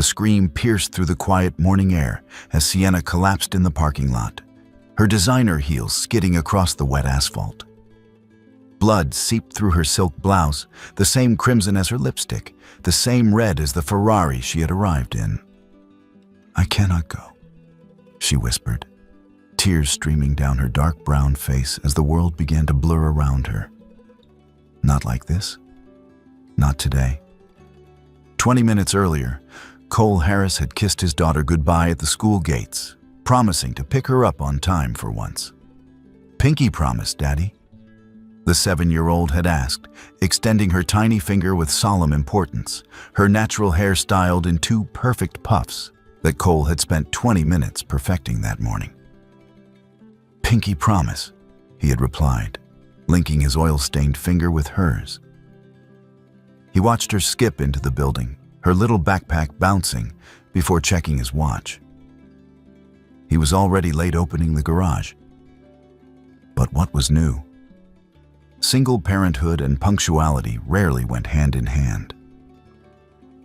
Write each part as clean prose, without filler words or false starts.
The scream pierced through the quiet morning air as Sienna collapsed in the parking lot, her designer heels skidding across the wet asphalt. Blood seeped through her silk blouse, the same crimson as her lipstick, the same red as the Ferrari she had arrived in. "I cannot go," she whispered, tears streaming down her dark brown face as the world began to blur around her. Not like this. Not today. 20 minutes earlier, Cole Harris had kissed his daughter goodbye at the school gates, promising to pick her up on time for once. "Pinky promise, Daddy," the 7-year-old had asked, extending her tiny finger with solemn importance, her natural hair styled in 2 perfect puffs that Cole had spent 20 minutes perfecting that morning. "Pinky promise," he had replied, linking his oil-stained finger with hers. He watched her skip into the building, her little backpack bouncing, before checking his watch. He was already late opening the garage. But what was new? Single parenthood and punctuality rarely went hand in hand.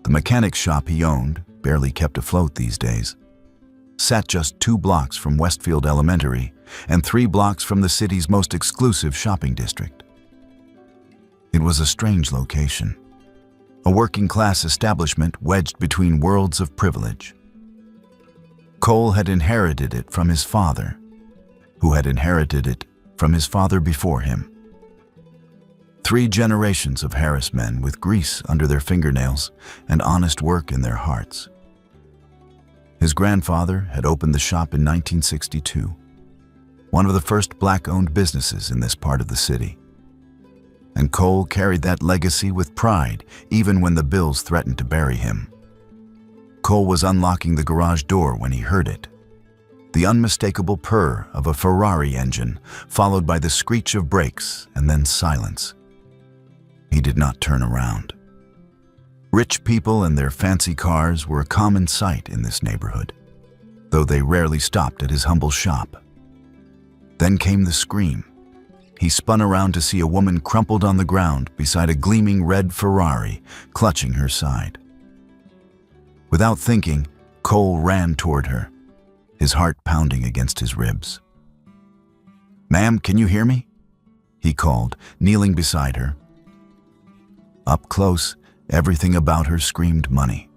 The mechanic shop he owned, barely kept afloat these days, sat just 2 blocks from Westfield Elementary and 3 blocks from the city's most exclusive shopping district. It was a strange location, a working-class establishment wedged between worlds of privilege. Cole had inherited it from his father, who had inherited it from his father before him. 3 generations of Harris men with grease under their fingernails and honest work in their hearts. His grandfather had opened the shop in 1962, one of the first black-owned businesses in this part of the city. And Cole carried that legacy with pride even when the bills threatened to bury him. Cole was unlocking the garage door when he heard it. The unmistakable purr of a Ferrari engine, followed by the screech of brakes and then silence. He did not turn around. Rich people and their fancy cars were a common sight in this neighborhood, though they rarely stopped at his humble shop. Then came the scream. He spun around to see a woman crumpled on the ground beside a gleaming red Ferrari, clutching her side. Without thinking, Cole ran toward her, his heart pounding against his ribs. "Ma'am, can you hear me?" he called, kneeling beside her. Up close, everything about her screamed money.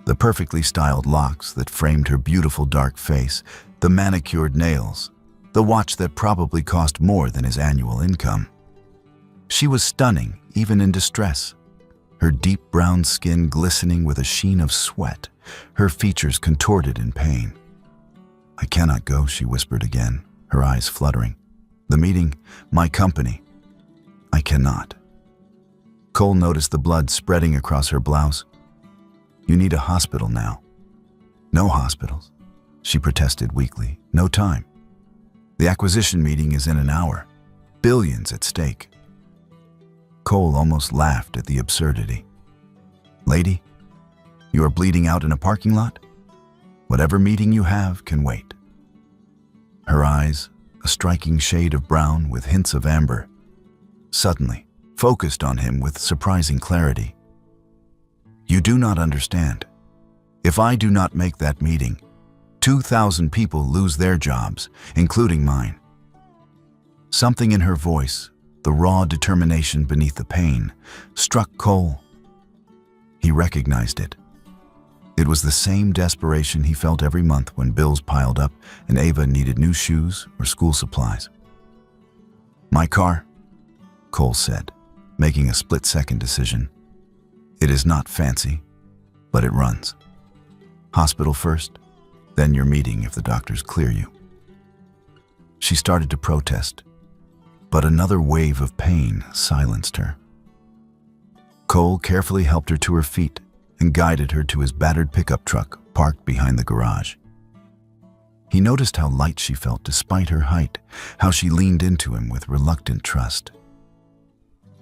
The perfectly styled locks that framed her beautiful dark face, the manicured nails, the watch that probably cost more than his annual income. She was stunning, even in distress, her deep brown skin glistening with a sheen of sweat, her features contorted in pain. "I cannot go," she whispered again, her eyes fluttering. "The meeting, my company. I cannot." Cole noticed the blood spreading across her blouse. "You need a hospital now." "No hospitals," she protested weakly. "No time. The acquisition meeting is in an hour. Billions at stake." Cole almost laughed at the absurdity. "Lady, you are bleeding out in a parking lot? Whatever meeting you have can wait." Her eyes, a striking shade of brown with hints of amber, suddenly focused on him with surprising clarity. "You do not understand. If I do not make that meeting, 2,000 people lose their jobs, including mine." Something in her voice, the raw determination beneath the pain, struck Cole. He recognized it. It was the same desperation he felt every month when bills piled up and Ava needed new shoes or school supplies. "My car," Cole said, making a split-second decision. "It is not fancy, but it runs. Hospital first, then your meeting if the doctors clear you." She started to protest, but another wave of pain silenced her. Cole carefully helped her to her feet and guided her to his battered pickup truck parked behind the garage. He noticed how light she felt despite her height, how she leaned into him with reluctant trust.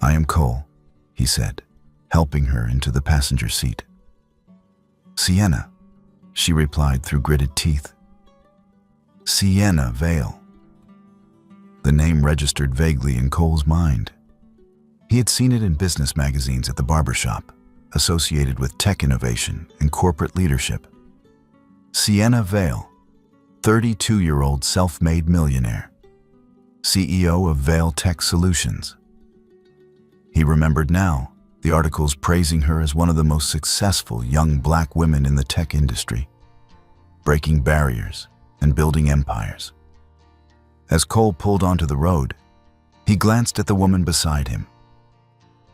"I am Cole," he said, helping her into the passenger seat. "Sienna," she replied through gritted teeth. Sienna Vale. The name registered vaguely in Cole's mind. He had seen it in business magazines at the barbershop, associated with tech innovation and corporate leadership. Sienna Vale, 32-year-old self-made millionaire, CEO of Vale Tech Solutions. He remembered now the articles praising her as one of the most successful young black women in the tech industry, breaking barriers and building empires. As Cole pulled onto the road, he glanced at the woman beside him.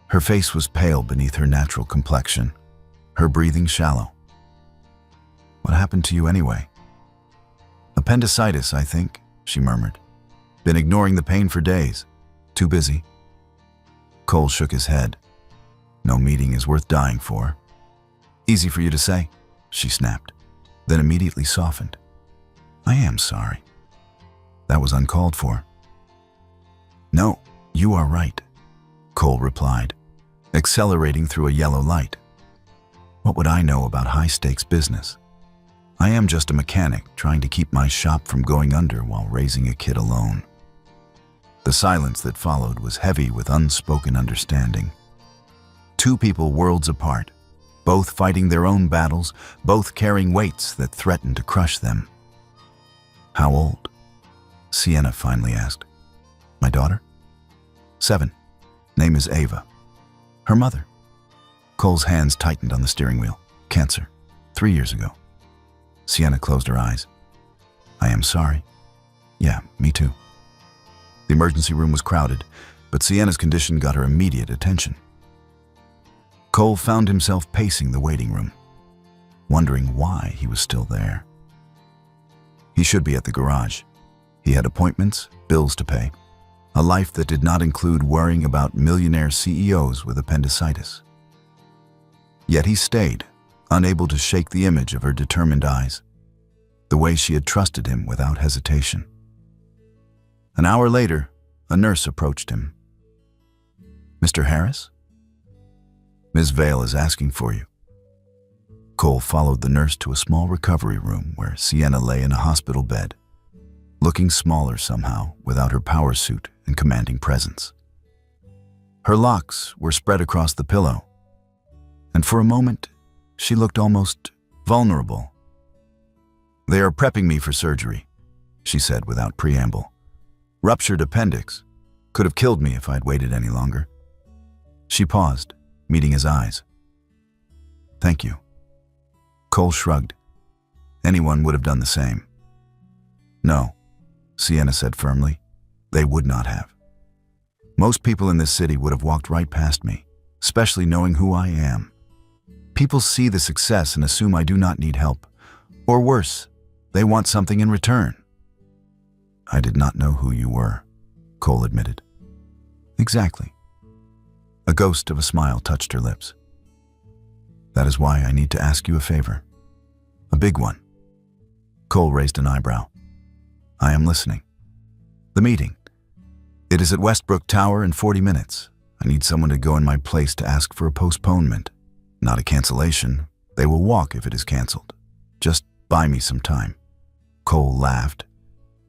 Her face was pale beneath her natural complexion, her breathing shallow. "What happened to you anyway?" "Appendicitis, I think," she murmured. "Been ignoring the pain for days. Too busy." Cole shook his head. "No meeting is worth dying for." "Easy for you to say," she snapped, then immediately softened. "I am sorry. That was uncalled for." "No, you are right," Cole replied, accelerating through a yellow light. "What would I know about high-stakes business? I am just a mechanic trying to keep my shop from going under while raising a kid alone." The silence that followed was heavy with unspoken understanding. Two people worlds apart, both fighting their own battles, both carrying weights that threatened to crush them. "How old?" Sienna finally asked. "My daughter?" 7. Name is Ava. "Her mother?" Cole's hands tightened on the steering wheel. "Cancer. 3 years ago." Sienna closed her eyes. "I am sorry." "Yeah, me too." The emergency room was crowded, but Sienna's condition got her immediate attention. Cole found himself pacing the waiting room, wondering why he was still there. He should be at the garage. He had appointments, bills to pay, a life that did not include worrying about millionaire CEOs with appendicitis. Yet he stayed, unable to shake the image of her determined eyes, the way she had trusted him without hesitation. An hour later, a nurse approached him. "Mr. Harris? Ms. Vale is asking for you." Cole followed the nurse to a small recovery room where Sienna lay in a hospital bed, looking smaller somehow without her power suit and commanding presence. Her locks were spread across the pillow, and for a moment, she looked almost vulnerable. "They are prepping me for surgery," she said without preamble. "Ruptured appendix. Could have killed me if I'd waited any longer." She paused, meeting his eyes. "Thank you." Cole shrugged. Anyone would have done the same. "No," Sienna said firmly. "They would not have. Most people in this city would have walked right past me, especially knowing who I am. People see the success and assume I do not need help. Or worse, they want something in return." "I did not know who you were," Cole admitted. "Exactly." A ghost of a smile touched her lips. "That is why I need to ask you a favor. A big one." Cole raised an eyebrow. "I am listening." "The meeting. It is at Westbrook Tower in 40 minutes. I need someone to go in my place to ask for a postponement. Not a cancellation. They will walk if it is canceled. Just buy me some time." Cole laughed,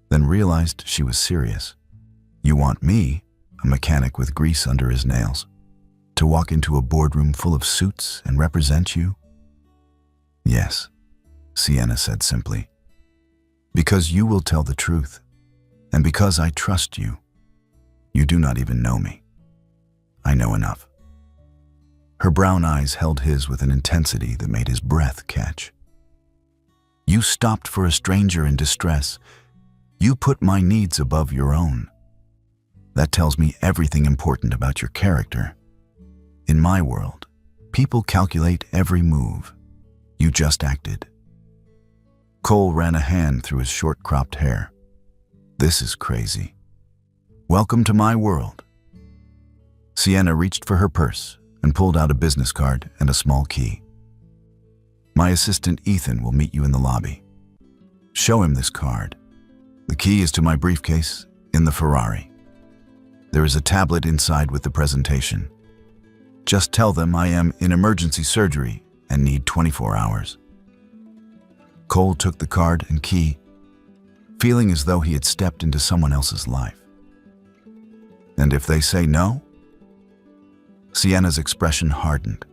then realized she was serious. "You want me, a mechanic with grease under his nails, to walk into a boardroom full of suits and represent you?" "Yes," Sienna said simply. "Because you will tell the truth, and because I trust you. You do not even know me. I know enough." Her brown eyes held his with an intensity that made his breath catch. "You stopped for a stranger in distress. You put my needs above your own. That tells me everything important about your character. In my world, people calculate every move. You just acted." Cole ran a hand through his short-cropped hair. "This is crazy. Welcome to my world." Sienna reached for her purse and pulled out a business card and a small key. "My assistant Ethan will meet you in the lobby. Show him this card. The key is to my briefcase in the Ferrari. There is a tablet inside with the presentation. Just tell them I am in emergency surgery and need 24 hours." Cole took the card and key, feeling as though he had stepped into someone else's life. "And if they say no?" Sienna's expression hardened.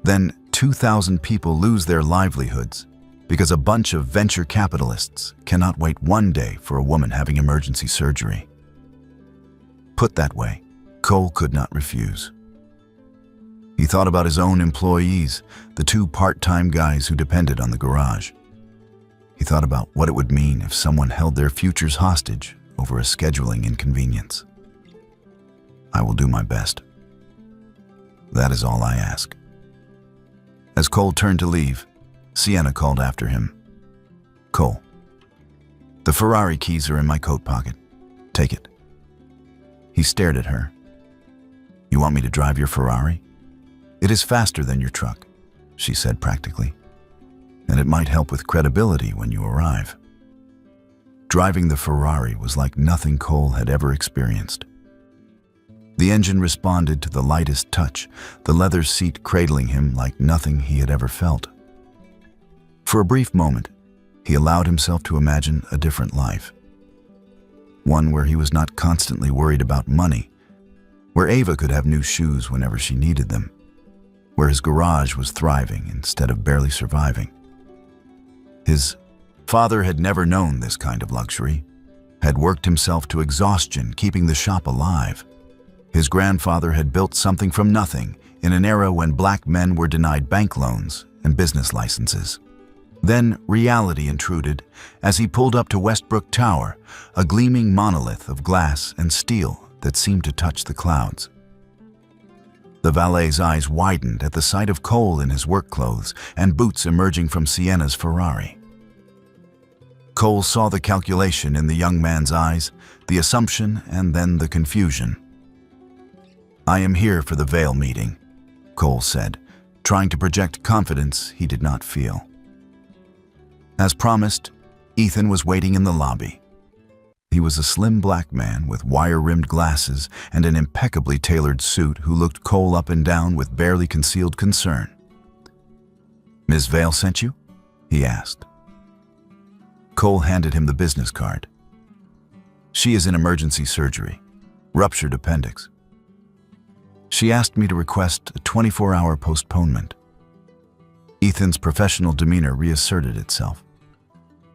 Then 2,000 people lose their livelihoods because a bunch of venture capitalists cannot wait one day for a woman having emergency surgery. Put that way, Cole could not refuse. He thought about his own employees, the two part-time guys who depended on the garage. He thought about what it would mean if someone held their futures hostage over a scheduling inconvenience. I will do my best. That is all I ask. As Cole turned to leave, Sienna called after him. Cole, the Ferrari keys are in my coat pocket. Take it. He stared at her. You want me to drive your Ferrari? It is faster than your truck, she said practically, and it might help with credibility when you arrive. Driving the Ferrari was like nothing Cole had ever experienced. The engine responded to the lightest touch, the leather seat cradling him like nothing he had ever felt. For a brief moment, he allowed himself to imagine a different life. One where he was not constantly worried about money, where Ava could have new shoes whenever she needed them, where his garage was thriving instead of barely surviving. His father had never known this kind of luxury, had worked himself to exhaustion keeping the shop alive. His grandfather had built something from nothing in an era when black men were denied bank loans and business licenses. Then reality intruded as he pulled up to Westbrook Tower, a gleaming monolith of glass and steel that seemed to touch the clouds. The valet's eyes widened at the sight of Cole in his work clothes and boots emerging from Sienna's Ferrari. Cole saw the calculation in the young man's eyes, the assumption, and then the confusion. I am here for the Vale meeting, Cole said, trying to project confidence he did not feel. As promised, Ethan was waiting in the lobby. He was a slim black man with wire-rimmed glasses and an impeccably tailored suit who looked Cole up and down with barely concealed concern. Ms. Vale sent you? He asked. Cole handed him the business card. She is in emergency surgery, ruptured appendix. She asked me to request a 24-hour postponement. Ethan's professional demeanor reasserted itself,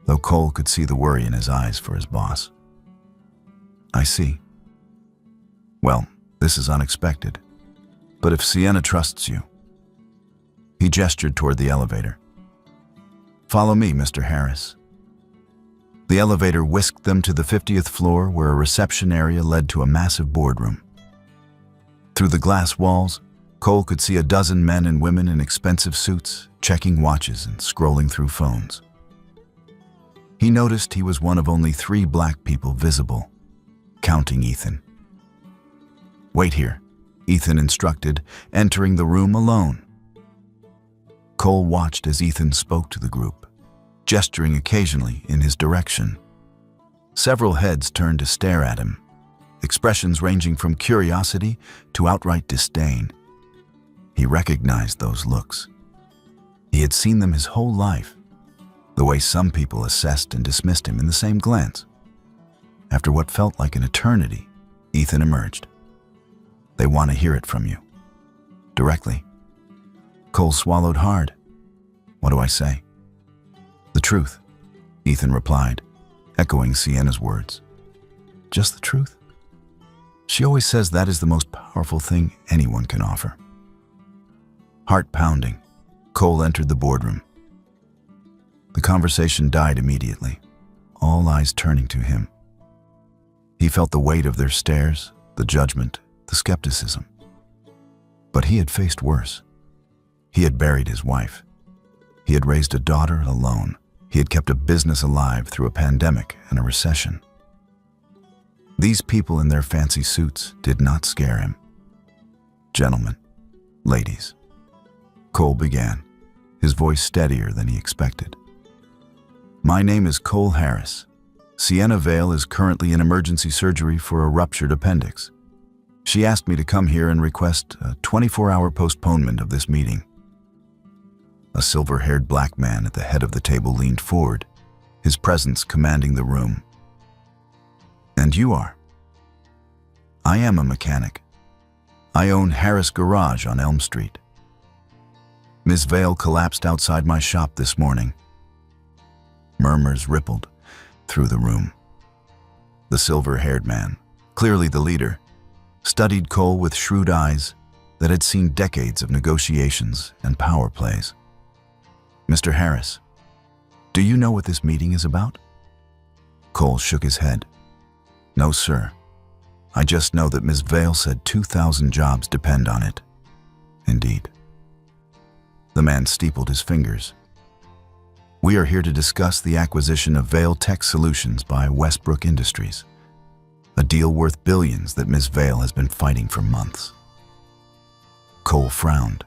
though Cole could see the worry in his eyes for his boss. I see. Well, this is unexpected, but if Sienna trusts you. He gestured toward the elevator. Follow me, Mr. Harris. The elevator whisked them to the 50th floor where a reception area led to a massive boardroom. Through the glass walls, Cole could see a dozen men and women in expensive suits, checking watches and scrolling through phones. He noticed he was one of only 3 black people visible, counting Ethan. Wait here, Ethan instructed, entering the room alone. Cole watched as Ethan spoke to the group, gesturing occasionally in his direction. Several heads turned to stare at him, expressions ranging from curiosity to outright disdain. He recognized those looks. He had seen them his whole life, the way some people assessed and dismissed him in the same glance. After what felt like an eternity, Ethan emerged. They want to hear it from you. Directly. Cole swallowed hard. What do I say? The truth, Ethan replied, echoing Sienna's words. Just the truth? She always says that is the most powerful thing anyone can offer. Heart pounding, Cole entered the boardroom. The conversation died immediately, all eyes turning to him. He felt the weight of their stares, the judgment, the skepticism. But he had faced worse. He had buried his wife. He had raised a daughter alone. He had kept a business alive through a pandemic and a recession. These people in their fancy suits did not scare him. Gentlemen, ladies, Cole began, his voice steadier than he expected. My name is Cole Harris. Sienna Vale is currently in emergency surgery for a ruptured appendix. She asked me to come here and request a 24-hour postponement of this meeting. A silver-haired black man at the head of the table leaned forward, his presence commanding the room. And you are? I am a mechanic. I own Harris Garage on Elm Street. Miss Vale collapsed outside my shop this morning. Murmurs rippled through the room. The silver-haired man, clearly the leader, studied Cole with shrewd eyes that had seen decades of negotiations and power plays. "Mr. Harris, do you know what this meeting is about?" Cole shook his head. "No, sir. I just know that Miss Vale said 2,000 jobs depend on it." "Indeed." The man steepled his fingers. "We are here to discuss the acquisition of Vale Tech Solutions by Westbrook Industries, a deal worth billions that Miss Vale has been fighting for months." Cole frowned.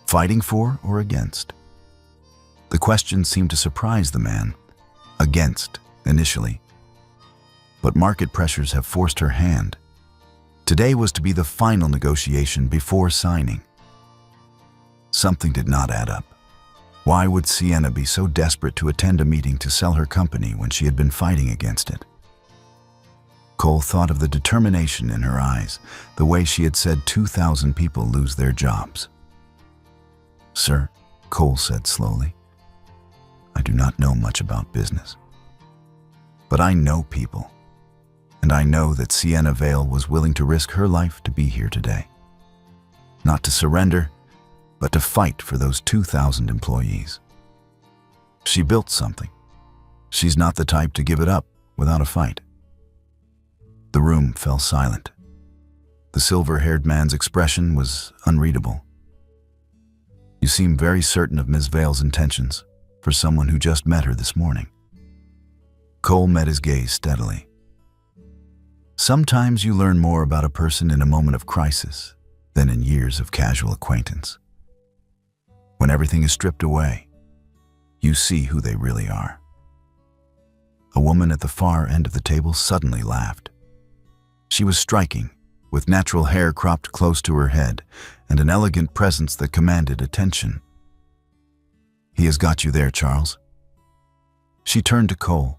Fighting for or against? The question seemed to surprise the man. Against, initially. But market pressures have forced her hand. Today was to be the final negotiation before signing. Something did not add up. Why would Sienna be so desperate to attend a meeting to sell her company when she had been fighting against it? Cole thought of the determination in her eyes, the way she had said 2,000 people lose their jobs. "Sir," Cole said slowly, "I do not know much about business. But I know people, and I know that Sienna Vale was willing to risk her life to be here today. Not to surrender, but to fight for those 2,000 employees. She built something. She's not the type to give it up without a fight." The room fell silent. The silver-haired man's expression was unreadable. "You seem very certain of Miss Vale's intentions for someone who just met her this morning." Cole met his gaze steadily. "Sometimes you learn more about a person in a moment of crisis than in years of casual acquaintance. When everything is stripped away, you see who they really are." A woman at the far end of the table suddenly laughed. She was striking, with natural hair cropped close to her head and an elegant presence that commanded attention. "He has got you there, Charles." She turned to Cole.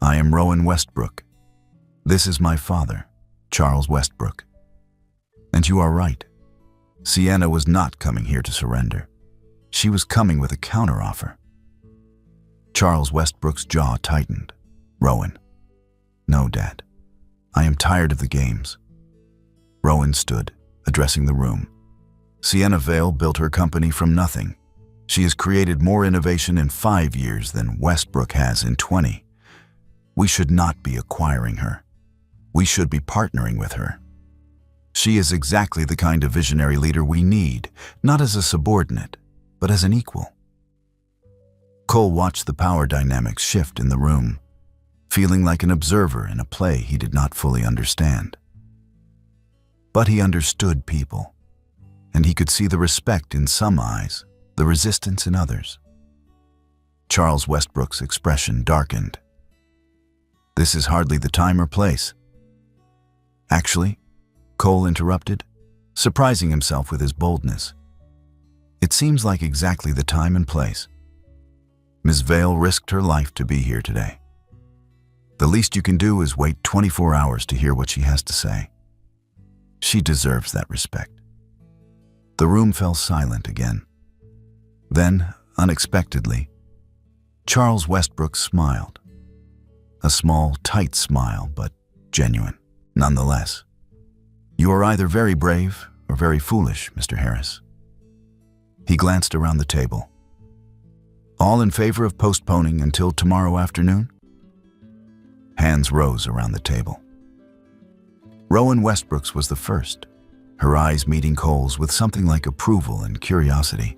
"I am Rowan Westbrook. This is my father, Charles Westbrook. And you are right. Sienna was not coming here to surrender. She was coming with a counteroffer." Charles Westbrook's jaw tightened. "Rowan." "No, Dad. I am tired of the games." Rowan stood, addressing the room. "Sienna Vale built her company from nothing. She has created more innovation in 5 years than Westbrook has in 20. We should not be acquiring her. We should be partnering with her. She is exactly the kind of visionary leader we need, not as a subordinate, but as an equal." Cole watched the power dynamics shift in the room, feeling like an observer in a play he did not fully understand. But he understood people, and he could see the respect in some eyes, the resistance in others. Charles Westbrook's expression darkened. "This is hardly the time or place." "Actually," Cole interrupted, surprising himself with his boldness, "it seems like exactly the time and place. Miss Vale risked her life to be here today. The least you can do is wait 24 hours to hear what she has to say. She deserves that respect." The room fell silent again. Then, unexpectedly, Charles Westbrook smiled. A small, tight smile, but genuine, nonetheless. "You are either very brave or very foolish, Mr. Harris." He glanced around the table. "All in favor of postponing until tomorrow afternoon?" Hands rose around the table. Rowan Westbrook's was the first, her eyes meeting Cole's with something like approval and curiosity.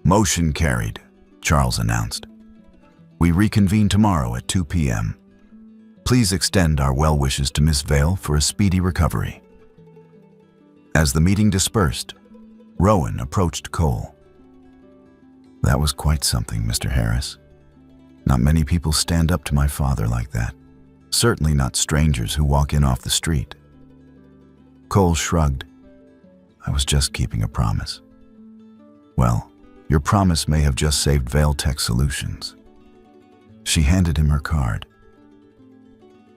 "Motion carried," Charles announced. "We reconvene tomorrow at 2 p.m. Please extend our well wishes to Miss Vale for a speedy recovery." As the meeting dispersed, Rowan approached Cole. "That was quite something, Mr. Harris. Not many people stand up to my father like that. Certainly not strangers who walk in off the street." Cole shrugged. "I was just keeping a promise." "Well, your promise may have just saved Vale Tech Solutions." She handed him her card.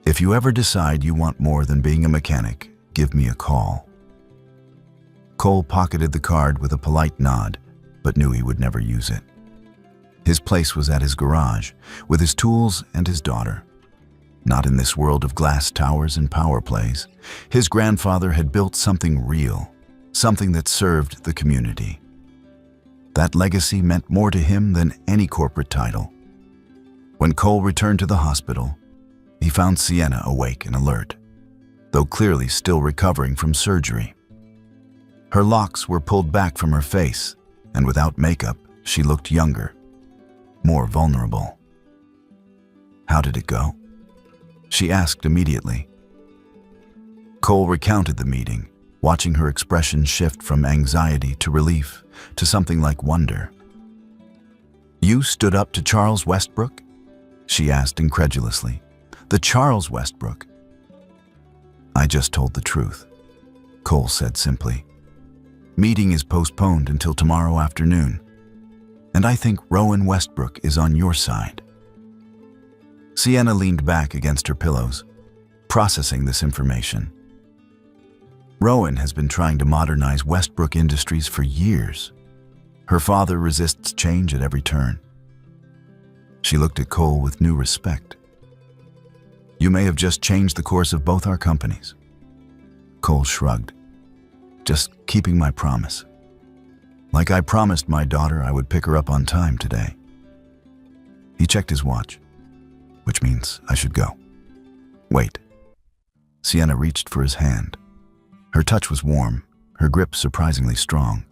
"If you ever decide you want more than being a mechanic, give me a call." Cole pocketed the card with a polite nod, but knew he would never use it. His place was at his garage, with his tools and his daughter. Not in this world of glass towers and power plays. His grandfather had built something real, something that served the community. That legacy meant more to him than any corporate title. When Cole returned to the hospital, he found Sienna awake and alert, though clearly still recovering from surgery. Her locks were pulled back from her face, and without makeup, she looked younger, more vulnerable. "How did it go?" she asked immediately. Cole recounted the meeting, watching her expression shift from anxiety to relief to something like wonder. "You stood up to Charles Westbrook?" she asked incredulously. "The Charles Westbrook?" "I just told the truth," Cole said simply. "Meeting is postponed until tomorrow afternoon, and I think Rowan Westbrook is on your side." Sienna leaned back against her pillows, processing this information. Rowan has been trying to modernize Westbrook Industries for years. Her father resists change at every turn. She looked at Cole with new respect. "You may have just changed the course of both our companies." Cole shrugged. "Just keeping my promise. Like I promised my daughter I would pick her up on time today." He checked his watch, which means I should go. "Wait." Sienna reached for his hand. Her touch was warm, her grip surprisingly strong.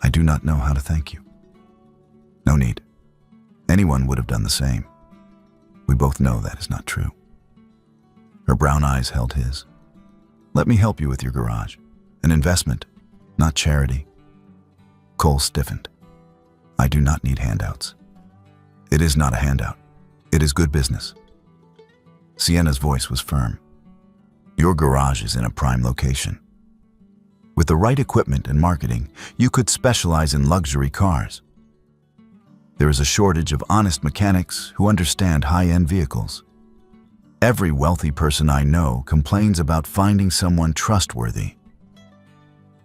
"I do not know how to thank you." "No need. Anyone would have done the same. We both know that is not true." Her brown eyes held his. "Let me help you with your garage. An investment, not charity." Cole stiffened. "I do not need handouts." "It is not a handout. It is good business." Sienna's voice was firm. "Your garage is in a prime location. With the right equipment and marketing, you could specialize in luxury cars. There is a shortage of honest mechanics who understand high-end vehicles. Every wealthy person I know complains about finding someone trustworthy."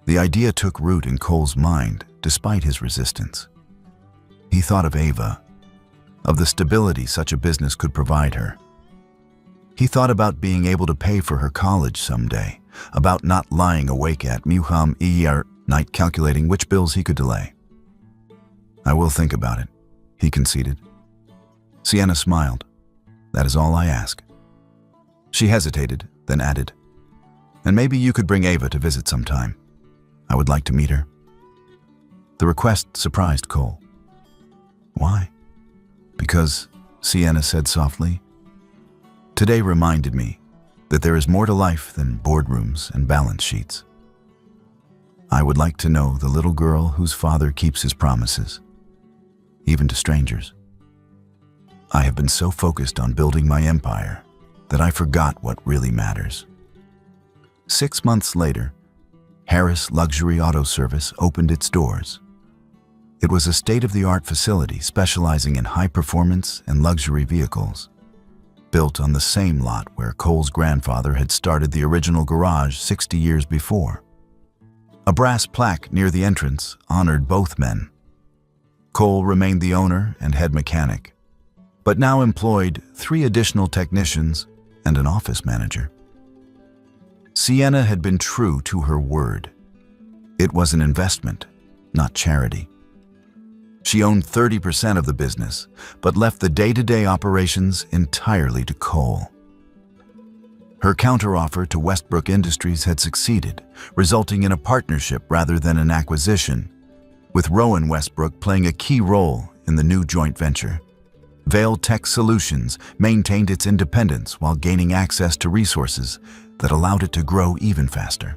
The idea took root in Cole's mind, despite his resistance. He thought of Ava, of the stability such a business could provide her. He thought about being able to pay for her college someday, about not lying awake at night calculating which bills he could delay. "I will think about it," he conceded. Sienna smiled. "That is all I ask." She hesitated, then added, "And maybe you could bring Ava to visit sometime. I would like to meet her." The request surprised Cole. "Why?" "Because," Sienna said softly, "today reminded me that there is more to life than boardrooms and balance sheets. I would like to know the little girl whose father keeps his promises, even to strangers. I have been so focused on building my empire that I forgot what really matters." 6 months later, Harris Luxury Auto Service opened its doors. It was a state-of-the-art facility specializing in high-performance and luxury vehicles, built on the same lot where Cole's grandfather had started the original garage 60 years before. A brass plaque near the entrance honored both men. Cole remained the owner and head mechanic, but now employed 3 additional technicians and an office manager. Sienna had been true to her word. It was an investment, not charity. She owned 30% of the business, but left the day-to-day operations entirely to Cole. Her counteroffer to Westbrook Industries had succeeded, resulting in a partnership rather than an acquisition, with Rowan Westbrook playing a key role in the new joint venture. Vale Tech Solutions maintained its independence while gaining access to resources that allowed it to grow even faster.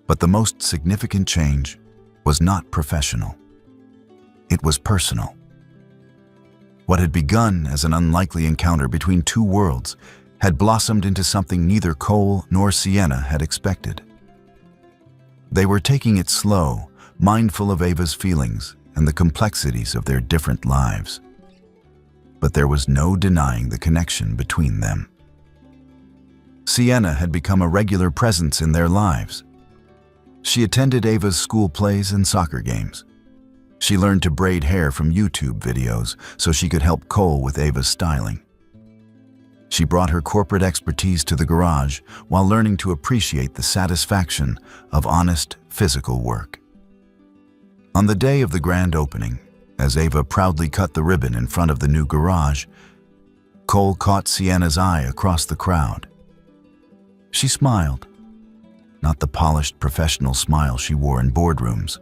But the most significant change was not professional. It was personal. What had begun as an unlikely encounter between 2 worlds had blossomed into something neither Cole nor Sienna had expected. They were taking it slow, mindful of Ava's feelings and the complexities of their different lives. But there was no denying the connection between them. Sienna had become a regular presence in their lives. She attended Ava's school plays and soccer games. She learned to braid hair from YouTube videos so she could help Cole with Ava's styling. She brought her corporate expertise to the garage while learning to appreciate the satisfaction of honest, physical work. On the day of the grand opening, as Ava proudly cut the ribbon in front of the new garage, Cole caught Sienna's eye across the crowd. She smiled, not the polished professional smile she wore in boardrooms,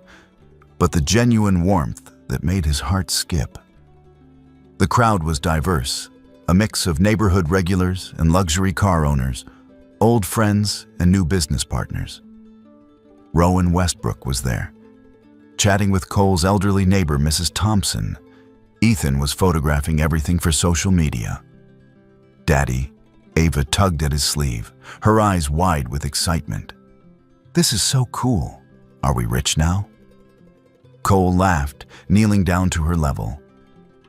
but the genuine warmth that made his heart skip. The crowd was diverse, a mix of neighborhood regulars and luxury car owners, old friends and new business partners. Rowan Westbrook was there, chatting with Cole's elderly neighbor, Mrs. Thompson. Ethan was photographing everything for social media. Daddy, Ava tugged at his sleeve, her eyes wide with excitement. "This is so cool. Are we rich now?" Cole laughed, kneeling down to her level.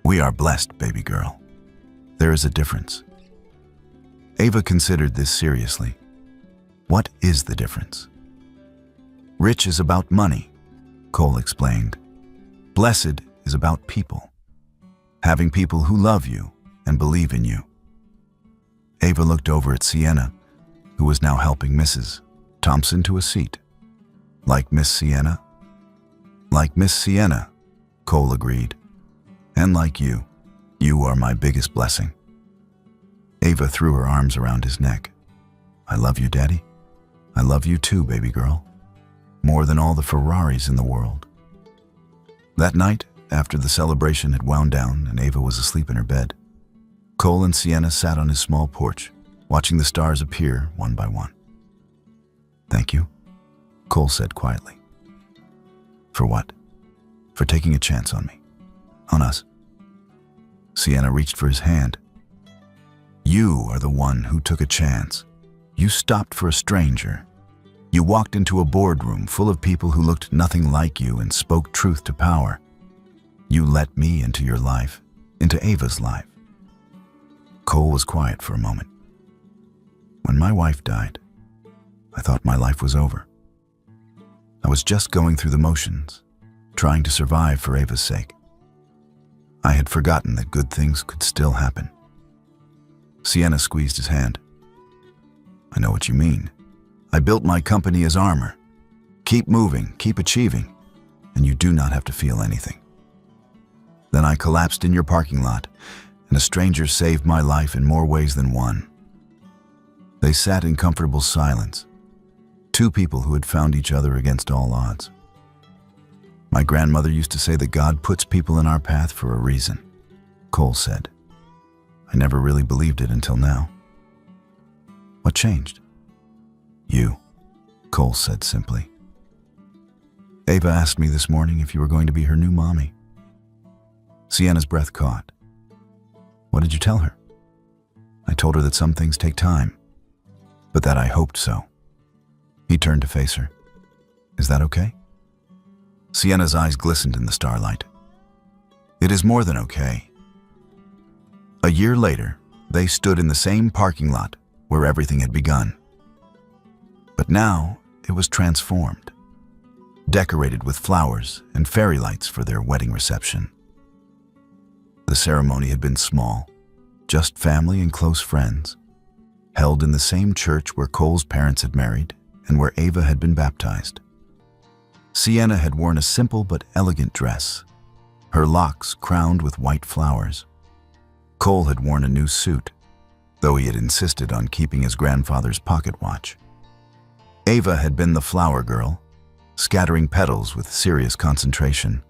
"We are blessed, baby girl. There is a difference." Ava considered this seriously. What is the difference? Rich is about money, Cole explained. Blessed is about people. Having people who love you and believe in you. Ava looked over at Sienna, who was now helping Mrs. Thompson to a seat. "Like Miss Sienna?" "Like Miss Sienna," Cole agreed. "And like you are my biggest blessing." Ava threw her arms around his neck. "I love you, Daddy. I love you too, baby girl. More than all the Ferraris in the world." That night, after the celebration had wound down and Ava was asleep in her bed, Cole and Sienna sat on his small porch, watching the stars appear one by one. "Thank you," Cole said quietly. "For what?" "For taking a chance on me. On us." Sienna reached for his hand. "You are the one who took a chance. You stopped for a stranger. You walked into a boardroom full of people who looked nothing like you and spoke truth to power. You let me into your life, into Ava's life." Cole was quiet for a moment. "When my wife died, I thought my life was over. I was just going through the motions, trying to survive for Ava's sake. I had forgotten that good things could still happen." Sienna squeezed his hand. "I know what you mean. I built my company as armor. Keep moving, keep achieving, and you do not have to feel anything. Then I collapsed in your parking lot, and a stranger saved my life in more ways than one." They sat in comfortable silence, two people who had found each other against all odds. "My grandmother used to say that God puts people in our path for a reason," Cole said. "I never really believed it until now." "What changed?" "You," Cole said simply. "Ava asked me this morning if you were going to be her new mommy." Sienna's breath caught. "What did you tell her?" "I told her that some things take time, but that I hoped so." He turned to face her. "Is that okay?" Sienna's eyes glistened in the starlight. "It is more than okay." A year later, they stood in the same parking lot where everything had begun. But now it was transformed, decorated with flowers and fairy lights for their wedding reception. The ceremony had been small, just family and close friends, held in the same church where Cole's parents had married and where Ava had been baptized. Sienna had worn a simple but elegant dress, her locks crowned with white flowers. Cole had worn a new suit, though he had insisted on keeping his grandfather's pocket watch. Ava had been the flower girl, scattering petals with serious concentration.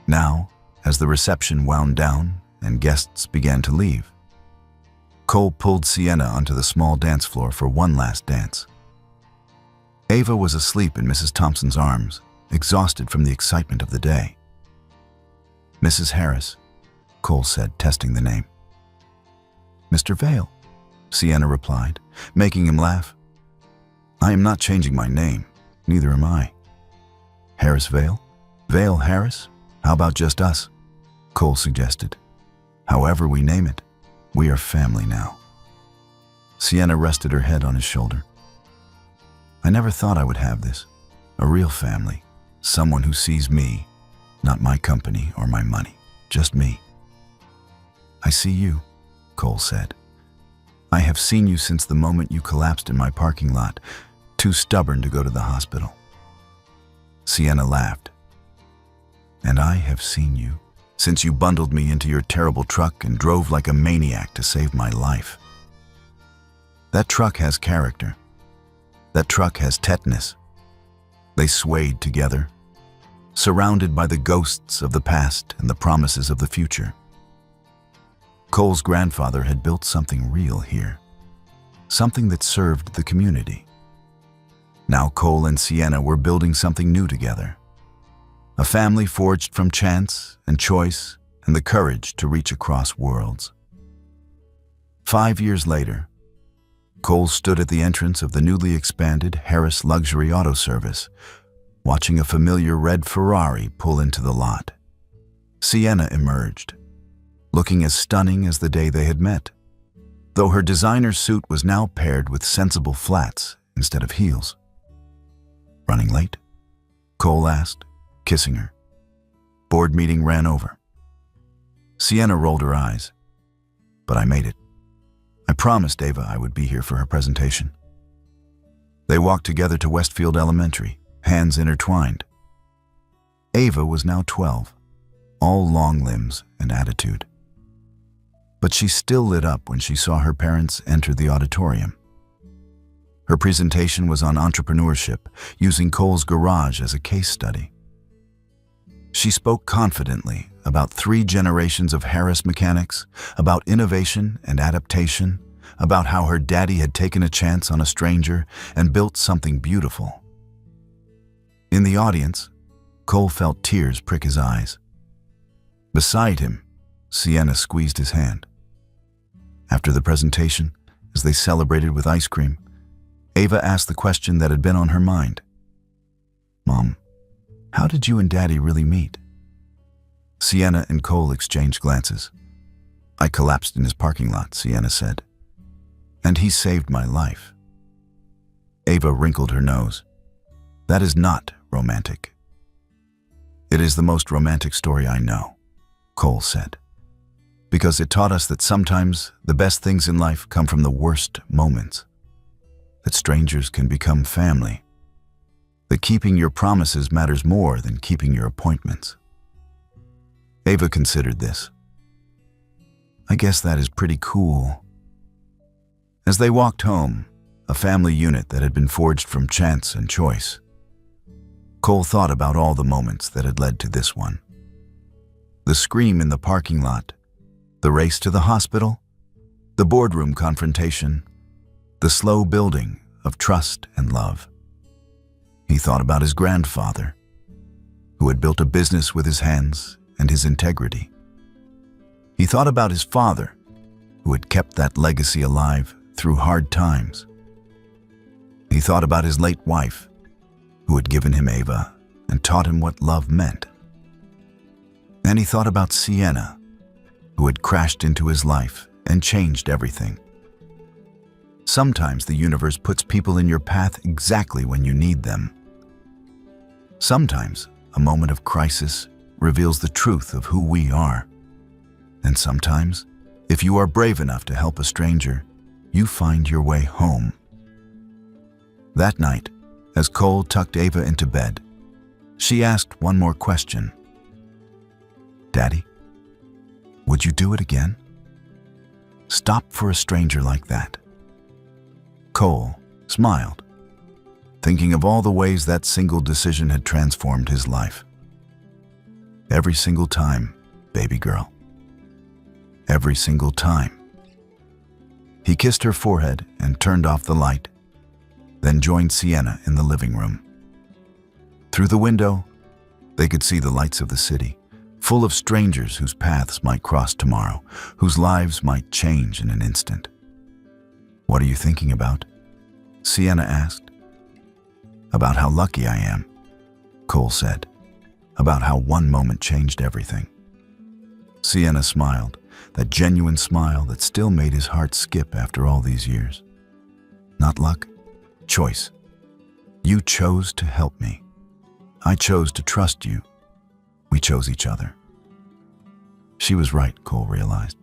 Now, as the reception wound down and guests began to leave, Cole pulled Sienna onto the small dance floor for one last dance. Ava was asleep in Mrs. Thompson's arms, exhausted from the excitement of the day. "Mrs. Harris," Cole said, testing the name. "Mr. Vale," Sienna replied, making him laugh. "I am not changing my name, neither am I." "Harris Vale? Vale Harris? How about just us?" Cole suggested. "However we name it, we are family now." Sienna rested her head on his shoulder. "I never thought I would have this, A real family. Someone who sees me, not my company or my money, just me. I see you, Cole said. I have seen you since the moment you collapsed in my parking lot, too stubborn to go to the hospital. Sienna laughed. And I have seen you since you bundled me into your terrible truck and drove like a maniac to save my life. That truck has character. That truck has tetanus. They swayed together, surrounded by the ghosts of the past and the promises of the future. Cole's grandfather had built something real here, something that served the community. Now Cole and Sienna were building something new together, a family forged from chance and choice and the courage to reach across worlds. 5 years later, Cole stood at the entrance of the newly expanded Harris Luxury Auto Service, watching a familiar red Ferrari pull into the lot. Sienna emerged, looking as stunning as the day they had met, though her designer suit was now paired with sensible flats instead of heels. Running late? Cole asked, kissing her. Board meeting ran over. Sienna rolled her eyes. But I made it. I promised Ava I would be here for her presentation. They walked together to Westfield Elementary, hands intertwined. Ava was now 12, all long limbs and attitude. But she still lit up when she saw her parents enter the auditorium. Her presentation was on entrepreneurship, using Cole's garage as a case study. She spoke confidently about 3 generations of Harris mechanics, about innovation and adaptation, about how her daddy had taken a chance on a stranger and built something beautiful. In the audience, Cole felt tears prick his eyes. Beside him, Sienna squeezed his hand. After the presentation, as they celebrated with ice cream, Ava asked the question that had been on her mind. Mom, how did you and Daddy really meet? Sienna and Cole exchanged glances. I collapsed in his parking lot, Sienna said. And he saved my life. Ava wrinkled her nose. That is not romantic. It is the most romantic story I know, Cole said. Because it taught us that sometimes the best things in life come from the worst moments. That strangers can become family. That keeping your promises matters more than keeping your appointments. Ava considered this. I guess that is pretty cool. As they walked home, a family unit that had been forged from chance and choice, Cole thought about all the moments that had led to this one. The scream in the parking lot, the race to the hospital, the boardroom confrontation, the slow building of trust and love. He thought about his grandfather, who had built a business with his hands and his integrity. He thought about his father, who had kept that legacy alive through hard times. He thought about his late wife, who had given him Ava and taught him what love meant. And he thought about Sienna, who had crashed into his life and changed everything. Sometimes the universe puts people in your path exactly when you need them. Sometimes a moment of crisis reveals the truth of who we are. And sometimes, if you are brave enough to help a stranger, you find your way home. That night, as Cole tucked Ava into bed, she asked one more question. Daddy, would you do it again? Stop for a stranger like that. Cole smiled, thinking of all the ways that single decision had transformed his life. Every single time, baby girl. Every single time. He kissed her forehead and turned off the light, then joined Sienna in the living room. Through the window, they could see the lights of the city, full of strangers whose paths might cross tomorrow, whose lives might change in an instant. What are you thinking about? Sienna asked. About how lucky I am, Cole said. About how one moment changed everything. Sienna smiled, that genuine smile that still made his heart skip after all these years. Not luck, choice. You chose to help me. I chose to trust you. We chose each other." She was right, Cole realized.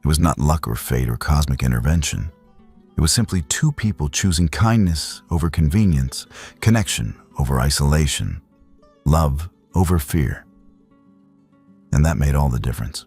It was not luck or fate or cosmic intervention. It was simply two people choosing kindness over convenience, connection over isolation, love over fear. And that made all the difference.